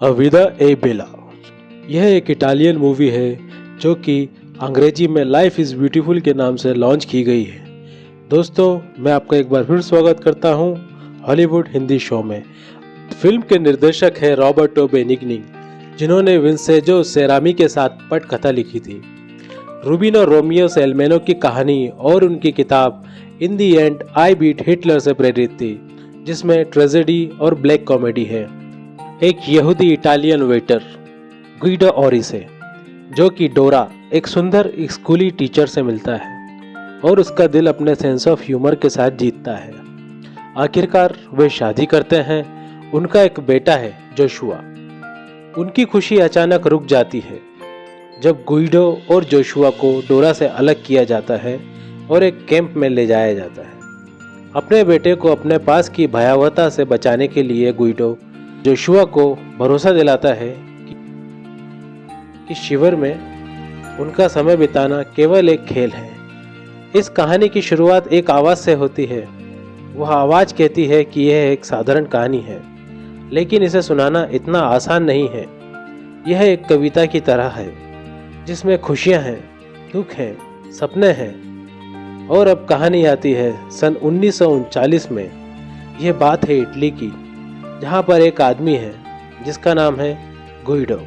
अविदा ए बेला। यह एक Italian movie है जो कि अंग्रेजी में लाइफ इज़ ब्यूटीफुल के नाम से लॉन्च की गई है। दोस्तों, मैं आपका एक बार फिर स्वागत करता हूं हॉलीवुड हिंदी शो में। फिल्म के निर्देशक हैं रॉबर्टो बेनिग्नी, जिन्होंने विंसेंजो सेरामी के साथ पटकथा लिखी थी। रूबिनो रोमियो सेल्मेनो की कहानी और उनकी किताब इन दी एंड आई बीट हिटलर से प्रेरित थी, जिसमें ट्रेजेडी और ब्लैक कॉमेडी है। एक यहूदी इटालियन वेटर गुइडो ओरिसे, जो कि डोरा एक सुंदर स्कूली टीचर से मिलता है और उसका दिल अपने सेंस ऑफ ह्यूमर के साथ जीतता है। आखिरकार वे शादी करते हैं। उनका एक बेटा है जोशुआ। उनकी खुशी अचानक रुक जाती है जब गुइडो और जोशुआ को डोरा से अलग किया जाता है और एक कैंप में ले जाया जाता है। अपने बेटे को अपने पास की भयावहता से बचाने के लिए गुइडो जोशुआ को भरोसा दिलाता है कि शिविर में उनका समय बिताना केवल एक खेल है। इस कहानी की शुरुआत एक आवाज़ से होती है। वह आवाज़ कहती है कि यह एक साधारण कहानी है, लेकिन इसे सुनाना इतना आसान नहीं है। यह एक कविता की तरह है जिसमें खुशियां हैं, दुख हैं, सपने हैं। और अब कहानी आती है सन 1939 में। यह बात है इटली की, जहाँ पर एक आदमी है जिसका नाम है गुइडो।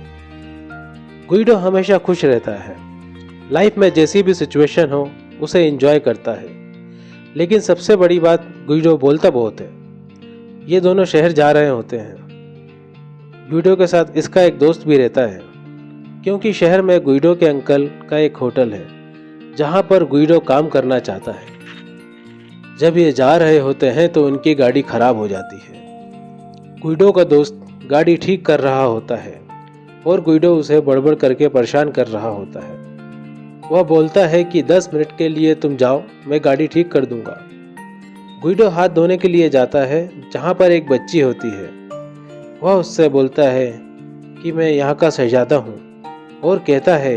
गुइडो हमेशा खुश रहता है। लाइफ में जैसी भी सिचुएशन हो उसे एंजॉय करता है। लेकिन सबसे बड़ी बात, गुइडो बोलता बहुत है। ये दोनों शहर जा रहे होते हैं। गुइडो के साथ इसका एक दोस्त भी रहता है, क्योंकि शहर में गुइडो के अंकल का एक होटल है जहाँ पर गुइडो काम करना चाहता है। जब ये जा रहे होते हैं तो उनकी गाड़ी खराब हो जाती है। गुइडो का दोस्त गाड़ी ठीक कर रहा होता है और गुइडो उसे बड़बड़ करके परेशान कर रहा होता है। वह बोलता है कि 10 मिनट के लिए तुम जाओ, मैं गाड़ी ठीक कर दूंगा। गुइडो हाथ धोने के लिए जाता है जहाँ पर एक बच्ची होती है। वह उससे बोलता है कि मैं यहाँ का शहजादा हूँ और कहता है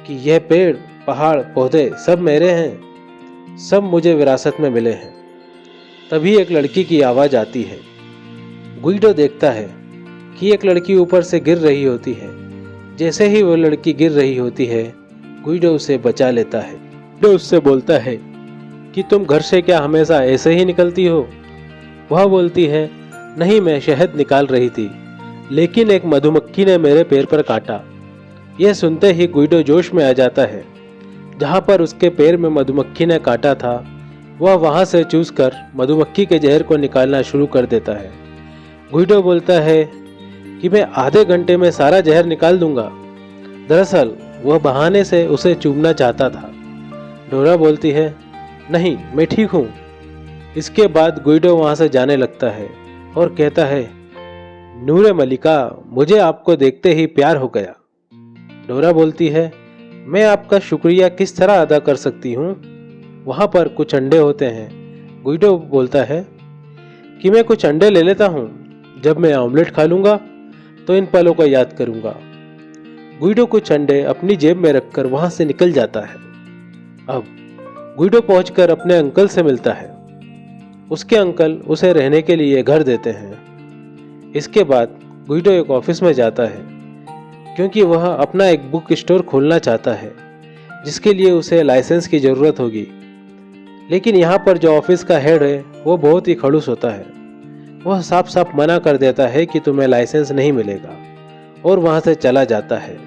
कि यह पेड़, पहाड़, पौधे सब मेरे हैं, सब मुझे विरासत में मिले हैं। तभी एक लड़की की आवाज़ आती है। गुइडो देखता है कि एक लड़की ऊपर से गिर रही होती है। जैसे ही वो लड़की गिर रही होती है, गुइडो उसे बचा लेता है। गुइडो उससे बोलता है कि तुम घर से क्या हमेशा ऐसे ही निकलती हो? वह बोलती है, नहीं, मैं शहद निकाल रही थी, लेकिन एक मधुमक्खी ने मेरे पैर पर काटा। यह सुनते ही गुइडो जोश में आ जाता है। जहाँ पर उसके पैर में मधुमक्खी ने काटा था, वह वहाँ से चूस कर मधुमक्खी के जहर को निकालना शुरू कर देता है। गुइडो बोलता है कि मैं आधे घंटे में सारा जहर निकाल दूंगा। दरअसल वह बहाने से उसे चूमना चाहता था। डोरा बोलती है, नहीं, मैं ठीक हूँ। इसके बाद गुइडो वहाँ से जाने लगता है और कहता है, नूरे मलिका, मुझे आपको देखते ही प्यार हो गया। डोरा बोलती है, मैं आपका शुक्रिया किस तरह अदा कर सकती हूँ? वहाँ पर कुछ अंडे होते हैं। गुइडो बोलता है कि मैं कुछ अंडे ले लेता हूँ। जब मैं ऑमलेट खा लूँगा तो इन पलों को याद करूँगा। गुइडो कुछ अंडे अपनी जेब में रखकर वहाँ से निकल जाता है। अब गुइडो पहुंचकर अपने अंकल से मिलता है। उसके अंकल उसे रहने के लिए घर देते हैं। इसके बाद गुइडो एक ऑफिस में जाता है, क्योंकि वह अपना एक बुक स्टोर खोलना चाहता है, जिसके लिए उसे लाइसेंस की ज़रूरत होगी। लेकिन यहाँ पर जो ऑफिस का हेड है वो बहुत ही खड़ूस होता है। वह साफ साफ मना कर देता है कि तुम्हें लाइसेंस नहीं मिलेगा और वहाँ से चला जाता है।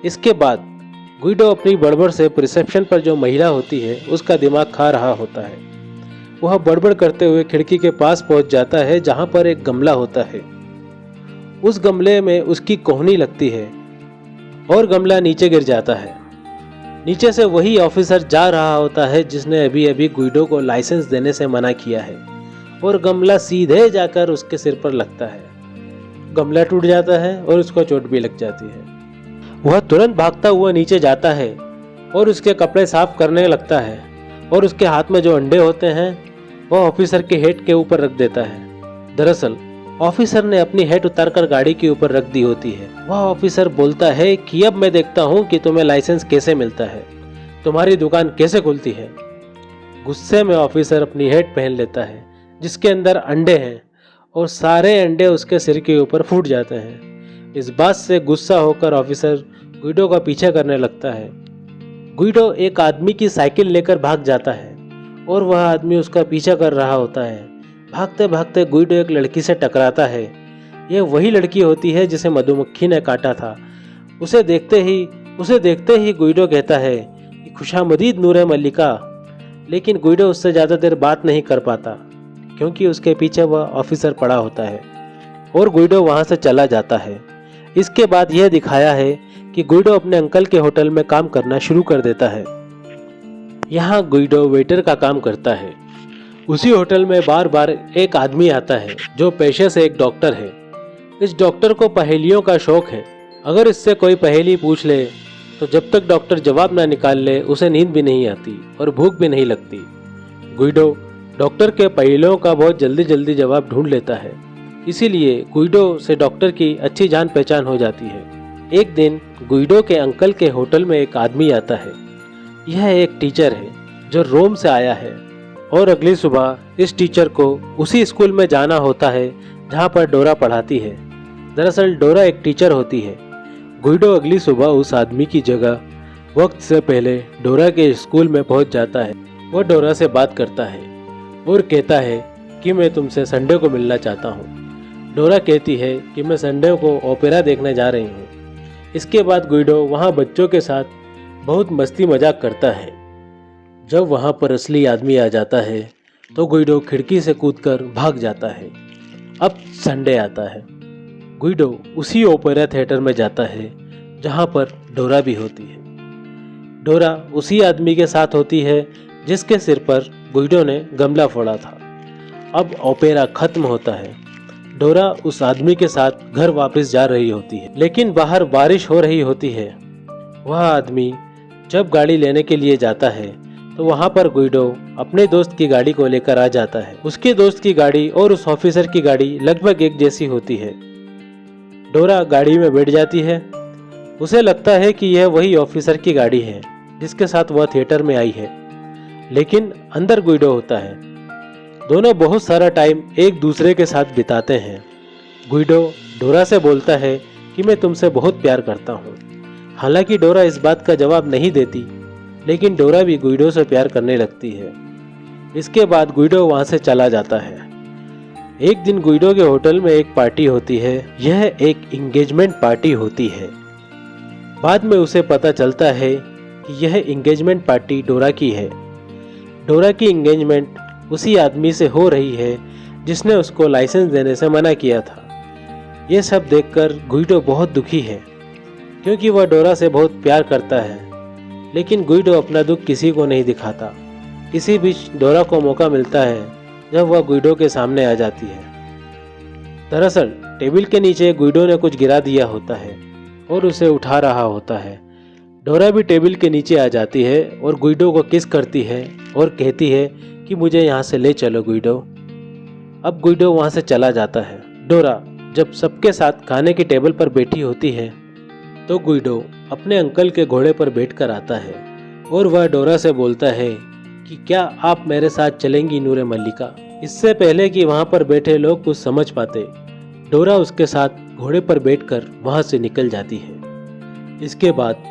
इसके बाद गुइडो अपनी बड़बड़ से रिसेप्शन पर जो महिला होती है उसका दिमाग खा रहा होता है। वह बड़बड़ करते हुए खिड़की के पास पहुँच जाता है जहाँ पर एक गमला होता है। उस गमले में उसकी कोहनी लगती है और गमला नीचे गिर जाता है। नीचे से वही ऑफिसर जा रहा होता है जिसने अभी अभी गुइडो को लाइसेंस देने से मना किया है, और गमला सीधे जाकर उसके सिर पर लगता है। गमला टूट जाता है और उसको चोट भी लग जाती है। वह तुरंत भागता हुआ नीचे जाता है और उसके कपड़े साफ करने लगता है, और उसके हाथ में जो अंडे होते हैं वह ऑफिसर के हेड के ऊपर रख देता है। दरअसल ऑफिसर ने अपनी हेड उतारकर गाड़ी के ऊपर रख दी होती है। वह ऑफिसर बोलता है कि अब मैं देखता हूँ कि तुम्हें लाइसेंस कैसे मिलता है, तुम्हारी दुकान कैसे खुलती है। गुस्से में ऑफिसर अपनी हेड पहन लेता है जिसके अंदर अंडे हैं और सारे अंडे उसके सिर के ऊपर फूट जाते हैं। इस बात से गुस्सा होकर ऑफिसर गुइडो का पीछा करने लगता है। गुइडो एक आदमी की साइकिल लेकर भाग जाता है और वह आदमी उसका पीछा कर रहा होता है। भागते भागते गुइडो एक लड़की से टकराता है। यह वही लड़की होती है जिसे मधुमक्खी ने काटा था। उसे देखते ही गुइडो कहता है कि खुशामदीद नूरे मल्लिका। लेकिन गुइडो उससे ज़्यादा देर बात नहीं कर पाता क्योंकि उसके पीछे वह ऑफिसर पड़ा होता है और गुइडो वहाँ से चला जाता है। इसके बाद यह दिखाया है कि गुइडो अपने अंकल के होटल में काम करना शुरू कर देता है। यहाँ गुइडो वेटर का काम करता है। उसी होटल में बार बार एक आदमी आता है जो पेशे से एक डॉक्टर है। इस डॉक्टर को पहेलियों का शौक है। अगर इससे कोई पहेली पूछ ले तो जब तक डॉक्टर जवाब ना निकाल ले उसे नींद भी नहीं आती और भूख भी नहीं लगती। गुइडो डॉक्टर के पहेलियों का बहुत जल्दी जवाब ढूंढ लेता है, इसीलिए गुइडो से डॉक्टर की अच्छी जान पहचान हो जाती है। एक दिन गुइडो के अंकल के होटल में एक आदमी आता है। यह एक टीचर है जो रोम से आया है और अगली सुबह इस टीचर को उसी स्कूल में जाना होता है जहाँ पर डोरा पढ़ाती है। दरअसल डोरा एक टीचर होती है। गुइडो अगली सुबह उस आदमी की जगह वक्त से पहले डोरा के स्कूल में पहुँच जाता है। वह डोरा से बात करता है और कहता है कि मैं तुमसे संडे को मिलना चाहता हूँ। डोरा कहती है कि मैं संडे को ओपेरा देखने जा रही हूँ। इसके बाद गुइडो वहाँ बच्चों के साथ बहुत मस्ती मजाक करता है। जब वहाँ पर असली आदमी आ जाता है तो गुइडो खिड़की से कूदकर भाग जाता है। अब संडे आता है। गुइडो उसी ओपेरा थिएटर में जाता है जहाँ पर डोरा भी होती है। डोरा उसी आदमी के साथ होती है जिसके सिर पर गुइडो ने गमला फोड़ा था। अब ओपेरा खत्म होता है। डोरा उस आदमी के साथ घर वापस जा रही होती है, लेकिन बाहर बारिश हो रही होती है। वह आदमी जब गाड़ी लेने के लिए जाता है तो वहाँ पर गुइडो अपने दोस्त की गाड़ी को लेकर आ जाता है। उसके दोस्त की गाड़ी और उस ऑफिसर की गाड़ी लगभग एक जैसी होती है। डोरा गाड़ी में बैठ जाती है। उसे लगता है कि यह वही ऑफिसर की गाड़ी है जिसके साथ वह थिएटर में आई है, लेकिन अंदर गुइडो होता है। दोनों बहुत सारा टाइम एक दूसरे के साथ बिताते हैं। गुइडो डोरा से बोलता है कि मैं तुमसे बहुत प्यार करता हूँ। हालांकि डोरा इस बात का जवाब नहीं देती, लेकिन डोरा भी गुइडो से प्यार करने लगती है। इसके बाद गुइडो वहाँ से चला जाता है। एक दिन गुइडो के होटल में एक पार्टी होती है। यह एक एंगेजमेंट पार्टी होती है। बाद में उसे पता चलता है कि यह एंगेजमेंट पार्टी डोरा की है। डोरा की एंगेजमेंट उसी आदमी से हो रही है जिसने उसको लाइसेंस देने से मना किया था। ये सब देखकर गुइडो बहुत दुखी है क्योंकि वह डोरा से बहुत प्यार करता है, लेकिन गुइडो अपना दुख किसी को नहीं दिखाता। इसी बीच डोरा को मौका मिलता है जब वह गुइडो के सामने आ जाती है। दरअसल टेबल के नीचे गुइडो ने कुछ गिरा दिया होता है और उसे उठा रहा होता है। डोरा भी टेबल के नीचे आ जाती है और गुइडो को किस करती है और कहती है कि मुझे यहाँ से ले चलो गुइडो। अब गुइडो वहाँ से चला जाता है। डोरा जब सबके साथ खाने की टेबल पर बैठी होती है तो गुइडो अपने अंकल के घोड़े पर बैठकर आता है और वह डोरा से बोलता है कि क्या आप मेरे साथ चलेंगी नूरे मल्लिका। इससे पहले कि वहाँ पर बैठे लोग कुछ समझ पाते, डोरा उसके साथ घोड़े पर बैठकर वहाँ से निकल जाती है। इसके बाद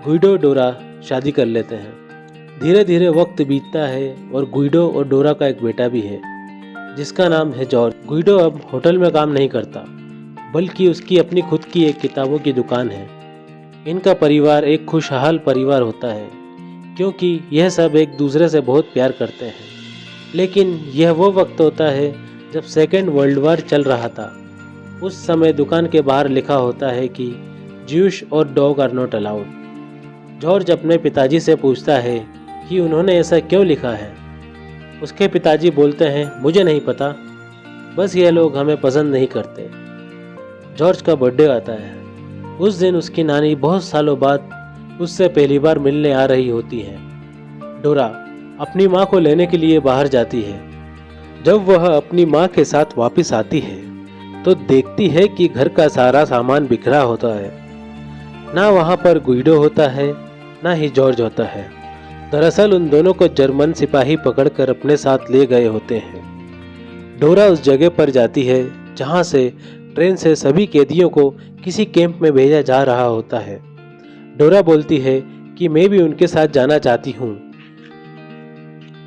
गुइडो डोरा शादी कर लेते हैं। धीरे धीरे वक्त बीतता है और गुइडो और डोरा का एक बेटा भी है जिसका नाम है जॉर्ज। गुइडो अब होटल में काम नहीं करता, बल्कि उसकी अपनी खुद की एक किताबों की दुकान है। इनका परिवार एक खुशहाल परिवार होता है क्योंकि यह सब एक दूसरे से बहुत प्यार करते हैं। लेकिन यह वो वक्त होता है जब सेकेंड वर्ल्ड वॉर चल रहा था। उस समय दुकान के बाहर लिखा होता है कि ज्यूश और dog are not allowed. George अपने पिताजी से पूछता है कि उन्होंने ऐसा क्यों लिखा है। उसके पिताजी बोलते हैं मुझे नहीं पता, बस ये लोग हमें पसंद नहीं करते। जॉर्ज का बर्थडे आता है। उस दिन उसकी नानी बहुत सालों बाद उससे पहली बार मिलने आ रही होती है। डोरा अपनी माँ को लेने के लिए बाहर जाती है। जब वह अपनी माँ के साथ वापस आती है तो देखती है कि घर का सारा सामान बिखरा होता है। ना वहाँ पर गुइडो होता है, ना ही जॉर्ज होता है। दरअसल उन दोनों को जर्मन सिपाही पकड़कर अपने साथ ले गए होते हैं। डोरा उस जगह पर जाती है जहां से ट्रेन से सभी कैदियों को किसी कैंप में भेजा जा रहा होता है। डोरा बोलती है कि मैं भी उनके साथ जाना चाहती हूँ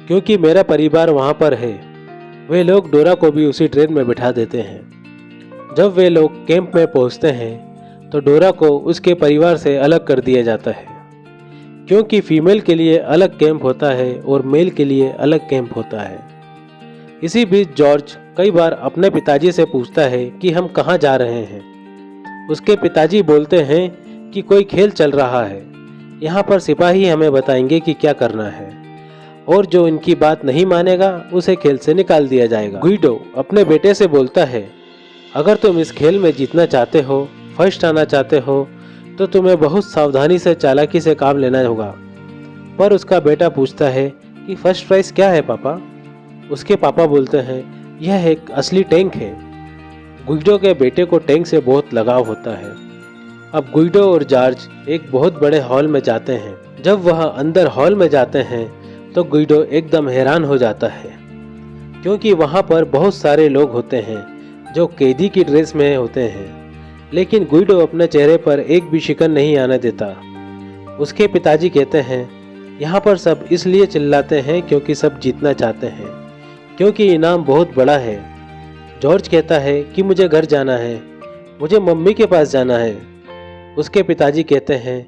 क्योंकि मेरा परिवार वहाँ पर है। वे लोग डोरा को भी उसी ट्रेन में बिठा देते हैं। जब वे लोग कैंप में पहुँचते हैं तो डोरा को उसके परिवार से अलग कर दिया जाता है क्योंकि फीमेल के लिए अलग कैंप होता है और मेल के लिए अलग कैंप होता है। इसी बीच जॉर्ज कई बार अपने पिताजी से पूछता है कि हम कहाँ जा रहे हैं। उसके पिताजी बोलते हैं कि कोई खेल चल रहा है, यहाँ पर सिपाही हमें बताएंगे कि क्या करना है और जो इनकी बात नहीं मानेगा उसे खेल से निकाल दिया जाएगा। गुइडो अपने बेटे से बोलता है, अगर तुम इस खेल में जीतना चाहते हो, फर्स्ट आना चाहते हो, तो तुम्हें बहुत सावधानी से चालाकी से काम लेना होगा। पर उसका बेटा पूछता है कि फर्स्ट प्राइज क्या है पापा? उसके पापा बोलते हैं, यह एक असली टैंक है। गुइडो के बेटे को टैंक से बहुत लगाव होता है। अब गुइडो और जॉर्ज एक बहुत बड़े हॉल में जाते हैं। जब वह अंदर हॉल में जाते हैं तो गुइडो एकदम हैरान हो जाता है क्योंकि वहाँ पर बहुत सारे लोग होते हैं जो कैदी की ड्रेस में होते हैं, लेकिन गुइडो अपने चेहरे पर एक भी शिकन नहीं आने देता। उसके पिताजी कहते हैं, यहाँ पर सब इसलिए चिल्लाते हैं क्योंकि सब जीतना चाहते हैं, क्योंकि इनाम बहुत बड़ा है। जॉर्ज कहता है कि मुझे घर जाना है, मुझे मम्मी के पास जाना है। उसके पिताजी कहते हैं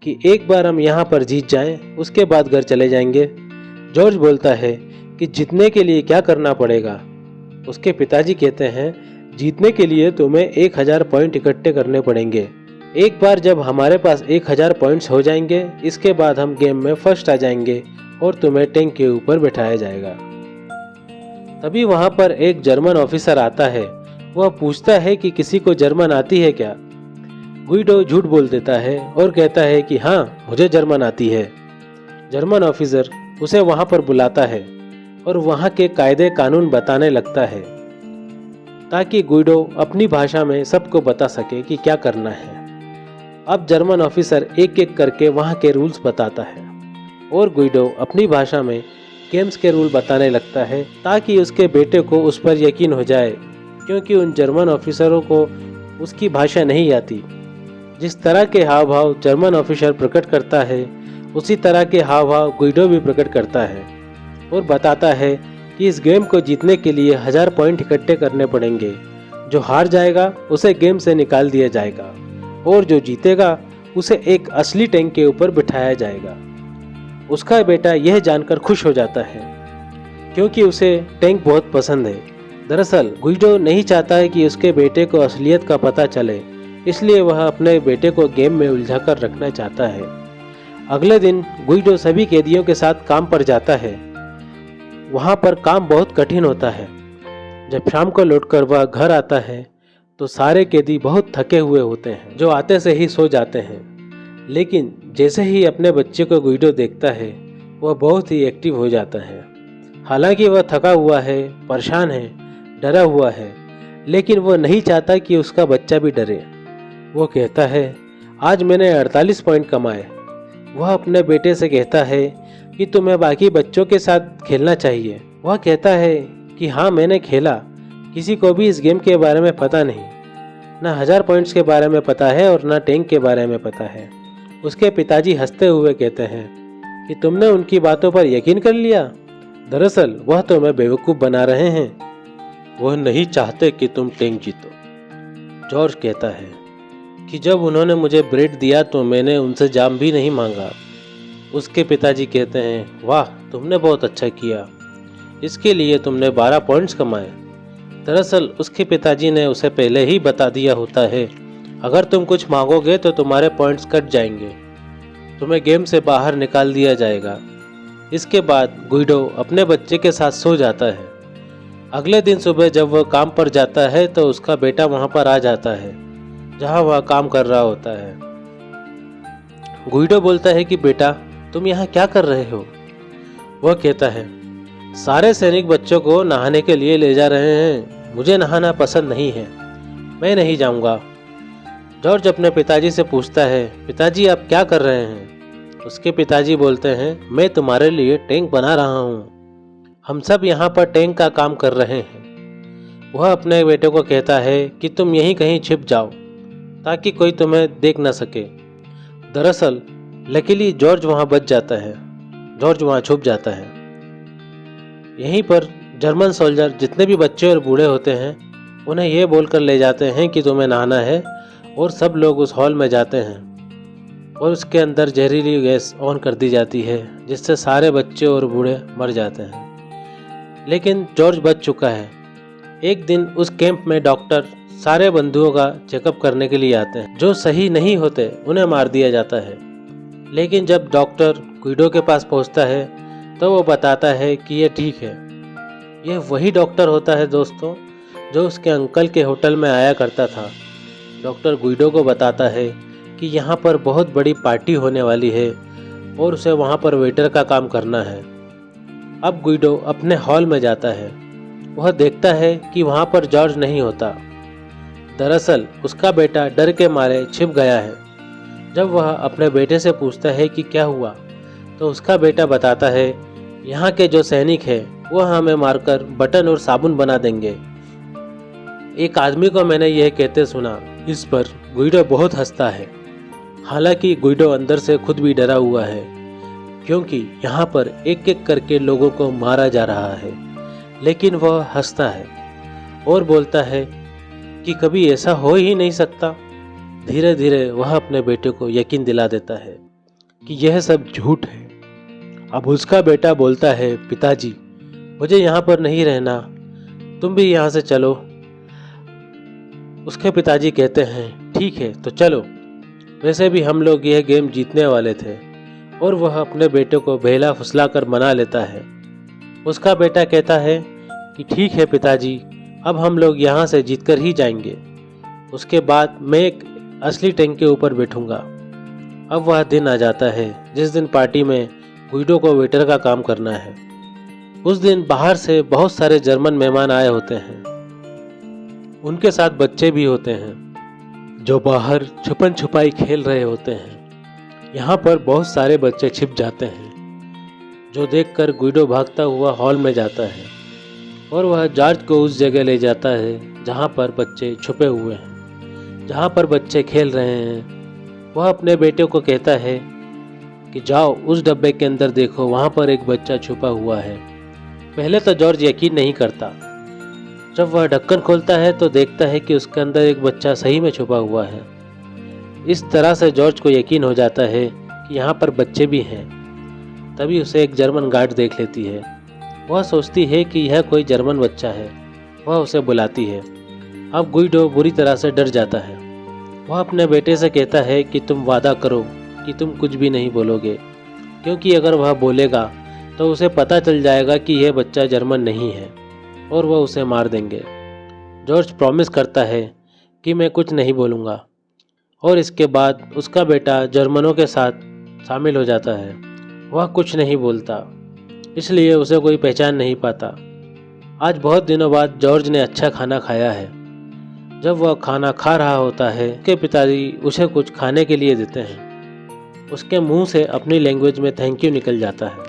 कि एक बार हम यहाँ पर जीत जाएं, उसके बाद घर चले जाएंगे। जॉर्ज बोलता है कि जीतने के लिए क्या करना पड़ेगा? उसके पिताजी कहते हैं, जीतने के लिए तुम्हें 1000 पॉइंट इकट्ठे करने पड़ेंगे। एक बार जब हमारे पास 1000 पॉइंट्स हो जाएंगे, इसके बाद हम गेम में फर्स्ट आ जाएंगे और तुम्हें टैंक के ऊपर बैठाया जाएगा। तभी वहाँ पर एक जर्मन ऑफिसर आता है। वह पूछता है कि किसी को जर्मन आती है क्या? गुइडो झूठ बोल देता है और कहता है कि हाँ, मुझे जर्मन आती है। जर्मन ऑफिसर उसे वहाँ पर बुलाता है और वहाँ के कायदे कानून बताने लगता है ताकि गुइडो अपनी भाषा में सबको बता सके कि क्या करना है। अब जर्मन ऑफिसर एक एक करके वहाँ के रूल्स बताता है और गुइडो अपनी भाषा में गेम्स के रूल बताने लगता है ताकि उसके बेटे को उस पर यकीन हो जाए, क्योंकि उन जर्मन ऑफिसरों को उसकी भाषा नहीं आती। जिस तरह के हाव भाव जर्मन ऑफिसर प्रकट करता है, उसी तरह के हाव भाव गुइडो भी प्रकट करता है और बताता है कि इस गेम को जीतने के लिए 1000 पॉइंट इकट्ठे करने पड़ेंगे। जो हार जाएगा उसे गेम से निकाल दिया जाएगा और जो जीतेगा उसे एक असली टैंक के ऊपर बिठाया जाएगा। उसका बेटा यह जानकर खुश हो जाता है क्योंकि उसे टैंक बहुत पसंद है। दरअसल गुइडो नहीं चाहता है कि उसके बेटे को असलियत का पता चले, इसलिए वह अपने बेटे को गेम में उलझा कर रखना चाहता है। अगले दिन गुइडो सभी कैदियों के साथ काम पर जाता है। वहाँ पर काम बहुत कठिन होता है। जब शाम को लौटकर वह घर आता है तो सारे कैदी बहुत थके हुए होते हैं, जो आते से ही सो जाते हैं। लेकिन जैसे ही अपने बच्चे को गुइडो देखता है, वह बहुत ही एक्टिव हो जाता है। हालांकि वह थका हुआ है, परेशान है, डरा हुआ है, लेकिन वह नहीं चाहता कि उसका बच्चा भी डरे। वो कहता है, आज मैंने 48 पॉइंट कमाए। वह अपने बेटे से कहता है कि तुम्हें बाकी बच्चों के साथ खेलना चाहिए। वह कहता है कि हाँ, मैंने खेला, किसी को भी इस गेम के बारे में पता नहीं, ना 1000 पॉइंट्स के बारे में पता है और ना टैंक के बारे में पता है। उसके पिताजी हंसते हुए कहते हैं कि तुमने उनकी बातों पर यकीन कर लिया। दरअसल वह तुम्हें बेवकूफ़ बना रहे हैं, वह नहीं चाहते कि तुम टैंक जीतो। जॉर्ज कहता है कि जब उन्होंने मुझे ब्रेड दिया तो मैंने उनसे जाम भी नहीं मांगा। उसके पिताजी कहते हैं, वाह, तुमने बहुत अच्छा किया, इसके लिए तुमने 12 पॉइंट्स कमाए। दरअसल उसके पिताजी ने उसे पहले ही बता दिया होता है, अगर तुम कुछ मांगोगे तो तुम्हारे पॉइंट्स कट जाएंगे, तुम्हें गेम से बाहर निकाल दिया जाएगा। इसके बाद गुइडो अपने बच्चे के साथ सो जाता है। अगले दिन सुबह जब वह काम पर जाता है तो उसका बेटा वहाँ पर आ जाता है जहाँ वह काम कर रहा होता है। गुइडो बोलता है कि बेटा, तुम यहाँ क्या कर रहे हो? वह कहता है, सारे सैनिक बच्चों को नहाने के लिए ले जा रहे हैं, मुझे नहाना पसंद नहीं है, मैं नहीं जाऊँगा। जॉर्ज अपने पिताजी से पूछता है, पिताजी आप क्या कर रहे हैं? उसके पिताजी बोलते हैं, मैं तुम्हारे लिए टैंक बना रहा हूँ, हम सब यहाँ पर टैंक का काम कर रहे हैं। वह अपने बेटे को कहता है कि तुम यहीं कहीं छिप जाओ ताकि कोई तुम्हें देख न सके। दरअसल लकीली जॉर्ज वहाँ बच जाता है, जॉर्ज वहाँ छुप जाता है। यहीं पर जर्मन सोल्जर जितने भी बच्चे और बूढ़े होते हैं उन्हें यह बोलकर ले जाते हैं कि तुम्हें नहाना है, और सब लोग उस हॉल में जाते हैं और उसके अंदर जहरीली गैस ऑन कर दी जाती है जिससे सारे बच्चे और बूढ़े मर जाते हैं। लेकिन जॉर्ज बच चुका है। एक दिन उस कैंप में डॉक्टर सारे बंधुओं का चेकअप करने के लिए आते हैं। जो सही नहीं होते उन्हें मार दिया जाता है। लेकिन जब डॉक्टर गुइडो के पास पहुंचता है तो वो बताता है कि ये ठीक है। यह वही डॉक्टर होता है दोस्तों जो उसके अंकल के होटल में आया करता था। डॉक्टर गुइडो को बताता है कि यहाँ पर बहुत बड़ी पार्टी होने वाली है और उसे वहाँ पर वेटर का काम करना है। अब गुइडो अपने हॉल में जाता है। वह देखता है कि वहाँ पर जॉर्ज नहीं होता। दरअसल उसका बेटा डर के मारे छिप गया है। जब वह अपने बेटे से पूछता है कि क्या हुआ तो उसका बेटा बताता है यहाँ के जो सैनिक है वह हमें मारकर बटन और साबुन बना देंगे। एक आदमी को मैंने यह कहते सुना। इस पर गुइडो बहुत हंसता है। हालांकि गुइडो अंदर से खुद भी डरा हुआ है क्योंकि यहाँ पर एक एक करके लोगों को मारा जा रहा है। लेकिन वह हंसता है और बोलता है कि कभी ऐसा हो ही नहीं सकता। धीरे धीरे वह अपने बेटे को यकीन दिला देता है कि यह सब झूठ है। अब उसका बेटा बोलता है, पिताजी मुझे यहाँ पर नहीं रहना, तुम भी यहाँ से चलो। उसके पिताजी कहते हैं ठीक है तो चलो, वैसे भी हम लोग यह गेम जीतने वाले थे। और वह अपने बेटे को बहला फुसला कर मना लेता है। उसका बेटा कहता है कि ठीक है पिताजी, अब हम लोग यहाँ से जीतकर ही जाएंगे। उसके बाद मैं एक असली टैंक के ऊपर बैठूंगा। अब वह दिन आ जाता है जिस दिन पार्टी में गुइडो को वेटर का काम करना है। उस दिन बाहर से बहुत सारे जर्मन मेहमान आए होते हैं। उनके साथ बच्चे भी होते हैं जो बाहर छुपन छुपाई खेल रहे होते हैं। यहाँ पर बहुत सारे बच्चे छिप जाते हैं जो देखकर गुइडो भागता हुआ हॉल में जाता है और वह जॉर्ज को उस जगह ले जाता है जहाँ पर बच्चे छुपे हुए हैं, जहाँ पर बच्चे खेल रहे हैं। वह अपने बेटे को कहता है कि जाओ उस डब्बे के अंदर देखो, वहाँ पर एक बच्चा छुपा हुआ है। पहले तो जॉर्ज यकीन नहीं करता। जब वह ढक्कन खोलता है तो देखता है कि उसके अंदर एक बच्चा सही में छुपा हुआ है। इस तरह से जॉर्ज को यकीन हो जाता है कि यहाँ पर बच्चे भी हैं। तभी उसे एक जर्मन गार्ड देख लेती है। वह सोचती है कि यह कोई जर्मन बच्चा है। वह उसे बुलाती है। अब गुइडो बुरी तरह से डर जाता है। वह अपने बेटे से कहता है कि तुम वादा करो कि तुम कुछ भी नहीं बोलोगे, क्योंकि अगर वह बोलेगा तो उसे पता चल जाएगा कि यह बच्चा जर्मन नहीं है और वह उसे मार देंगे। जॉर्ज प्रॉमिस करता है कि मैं कुछ नहीं बोलूँगा और इसके बाद उसका बेटा जर्मनों के साथ शामिल हो जाता है। वह कुछ नहीं बोलता, इसलिए उसे कोई पहचान नहीं पाता। आज बहुत दिनों बाद जॉर्ज ने अच्छा खाना खाया है। जब वह खाना खा रहा होता है, उसके पिताजी उसे कुछ खाने के लिए देते हैं। उसके मुंह से अपनी लैंग्वेज में थैंक यू निकल जाता है।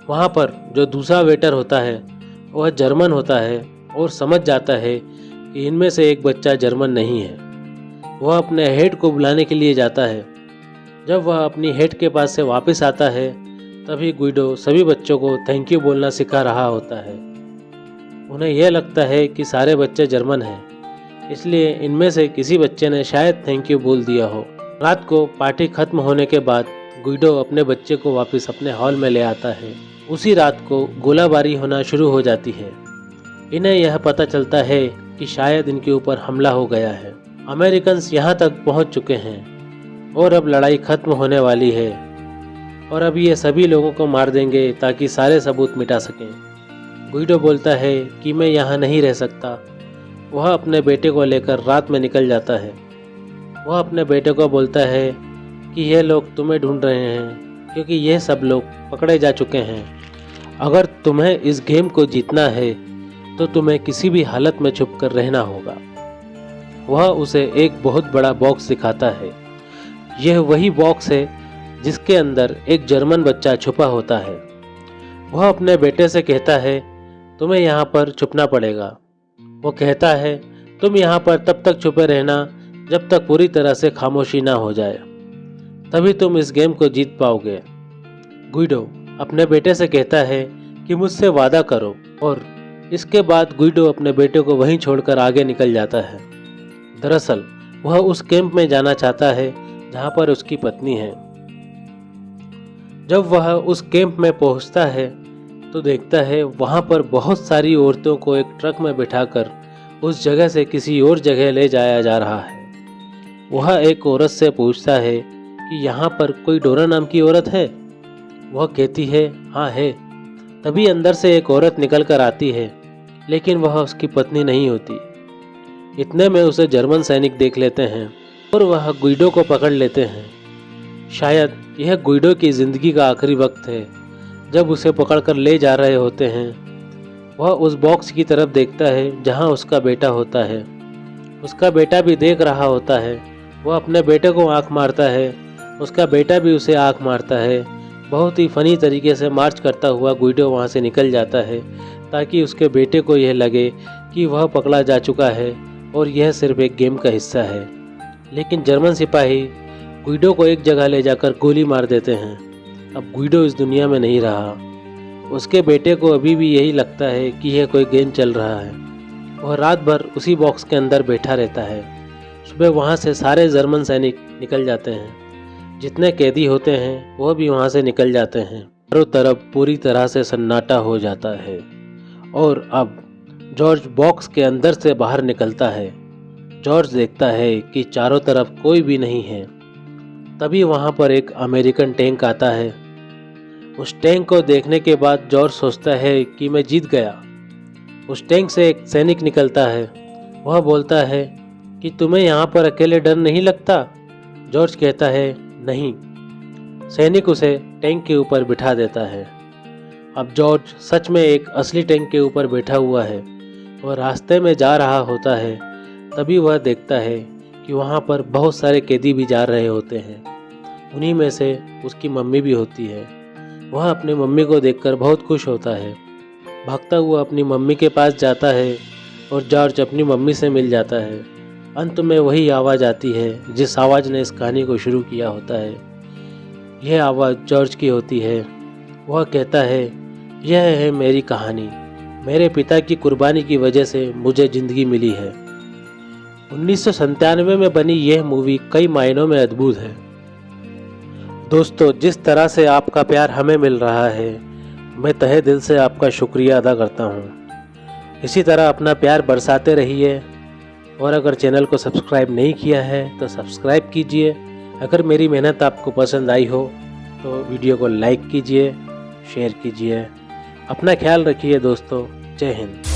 वहाँ पर जो दूसरा वेटर होता है वह जर्मन होता है और समझ जाता है कि इनमें से एक बच्चा जर्मन नहीं है। वह अपने हेड को बुलाने के लिए जाता है। जब वह अपनी हेड के पास से वापस आता है तभी गुइडो सभी बच्चों को थैंक यू बोलना सिखा रहा होता है। उन्हें यह लगता है कि सारे बच्चे जर्मन हैं, इसलिए इनमें से किसी बच्चे ने शायद थैंक यू बोल दिया हो। रात को पार्टी खत्म होने के बाद गुइडो अपने बच्चे को वापस अपने हॉल में ले आता है। उसी रात को गोलाबारी होना शुरू हो जाती है। इन्हें यह पता चलता है कि शायद इनके ऊपर हमला हो गया है। अमेरिकन्स यहाँ तक पहुँच चुके हैं और अब लड़ाई खत्म होने वाली है और अब ये सभी लोगों को मार देंगे ताकि सारे सबूत मिटा सकें। गुइडो बोलता है कि मैं यहाँ नहीं रह सकता। वह अपने बेटे को लेकर रात में निकल जाता है। वह अपने बेटे को बोलता है कि ये लोग तुम्हें ढूंढ रहे हैं क्योंकि ये सब लोग पकड़े जा चुके हैं। अगर तुम्हें इस गेम को जीतना है तो तुम्हें किसी भी हालत में छुपकर रहना होगा। वह उसे एक बहुत बड़ा बॉक्स दिखाता है। यह वही बॉक्स है जिसके अंदर एक जर्मन बच्चा छुपा होता है। वह अपने बेटे से कहता है तुम्हें यहाँ पर छुपना पड़ेगा वो कहता है, तुम यहाँ पर तब तक छुपे रहना जब तक पूरी तरह से खामोशी ना हो जाए, तभी तुम इस गेम को जीत पाओगे। गुइडो अपने बेटे से कहता है कि मुझसे वादा करो, और इसके बाद गुइडो अपने बेटे को वहीं छोड़कर आगे निकल जाता है। दरअसल वह उस कैंप में जाना चाहता है जहाँ पर उसकी पत्नी है। जब वह उस कैंप में पहुँचता है तो देखता है वहाँ पर बहुत सारी औरतों को एक ट्रक में बिठाकर उस जगह से किसी और जगह ले जाया जा रहा है। वह एक औरत से पूछता है कि यहाँ पर कोई डोरा नाम की औरत है। वह कहती है, हाँ है। तभी अंदर से एक औरत निकल कर आती है, लेकिन वह उसकी पत्नी नहीं होती। इतने में उसे जर्मन सैनिक देख लेते हैं और वह गुइडो को पकड़ लेते हैं। शायद यह गुइडो की ज़िंदगी का आखिरी वक्त है। जब उसे पकड़कर ले जा रहे होते हैं, वह उस बॉक्स की तरफ देखता है जहां उसका बेटा होता है। उसका बेटा भी देख रहा होता है। वह अपने बेटे को आंख मारता है, उसका बेटा भी उसे आंख मारता है। बहुत ही फनी तरीके से मार्च करता हुआ गुइडो वहां से निकल जाता है, ताकि उसके बेटे को यह लगे कि वह पकड़ा जा चुका है और यह सिर्फ एक गेम का हिस्सा है। लेकिन जर्मन सिपाही गुइडो को एक जगह ले जाकर गोली मार देते हैं। अब गुइडो इस दुनिया में नहीं रहा। उसके बेटे को अभी भी यही लगता है कि यह कोई गेम चल रहा है। वह रात भर उसी बॉक्स के अंदर बैठा रहता है। सुबह वहाँ से सारे जर्मन सैनिक निकल जाते हैं। जितने कैदी होते हैं वह भी वहाँ से निकल जाते हैं। चारों तरफ पूरी तरह से सन्नाटा हो जाता है और अब जॉर्ज बॉक्स के अंदर से बाहर निकलता है। जॉर्ज देखता है कि चारों तरफ कोई भी नहीं है। तभी वहाँ पर एक अमेरिकन टैंक आता है। उस टैंक को देखने के बाद जॉर्ज सोचता है कि मैं जीत गया। उस टैंक से एक सैनिक निकलता है। वह बोलता है कि तुम्हें यहाँ पर अकेले डर नहीं लगता? जॉर्ज कहता है, नहीं। सैनिक उसे टैंक के ऊपर बिठा देता है। अब जॉर्ज सच में एक असली टैंक के ऊपर बैठा हुआ है। वह रास्ते में जा रहा होता है। तभी वह देखता है कि वहाँ पर बहुत सारे कैदी भी जा रहे होते हैं। उन्हीं में से उसकी मम्मी भी होती है। वह अपनी मम्मी को देखकर बहुत खुश होता है। भागता हुआ अपनी मम्मी के पास जाता है और जॉर्ज अपनी मम्मी से मिल जाता है। अंत में वही आवाज़ आती है जिस आवाज़ ने इस कहानी को शुरू किया होता है। यह आवाज़ जॉर्ज की होती है। वह कहता है, यह है मेरी कहानी। मेरे पिता की कुर्बानी की वजह से मुझे ज़िंदगी मिली है। 1997 में बनी यह मूवी कई मायनों में अद्भुत है। दोस्तों, जिस तरह से आपका प्यार हमें मिल रहा है, मैं तहे दिल से आपका शुक्रिया अदा करता हूँ। इसी तरह अपना प्यार बरसाते रहिए और अगर चैनल को सब्सक्राइब नहीं किया है तो सब्सक्राइब कीजिए। अगर मेरी मेहनत आपको पसंद आई हो तो वीडियो को लाइक कीजिए, शेयर कीजिए। अपना ख्याल रखिए दोस्तों। जय हिंद।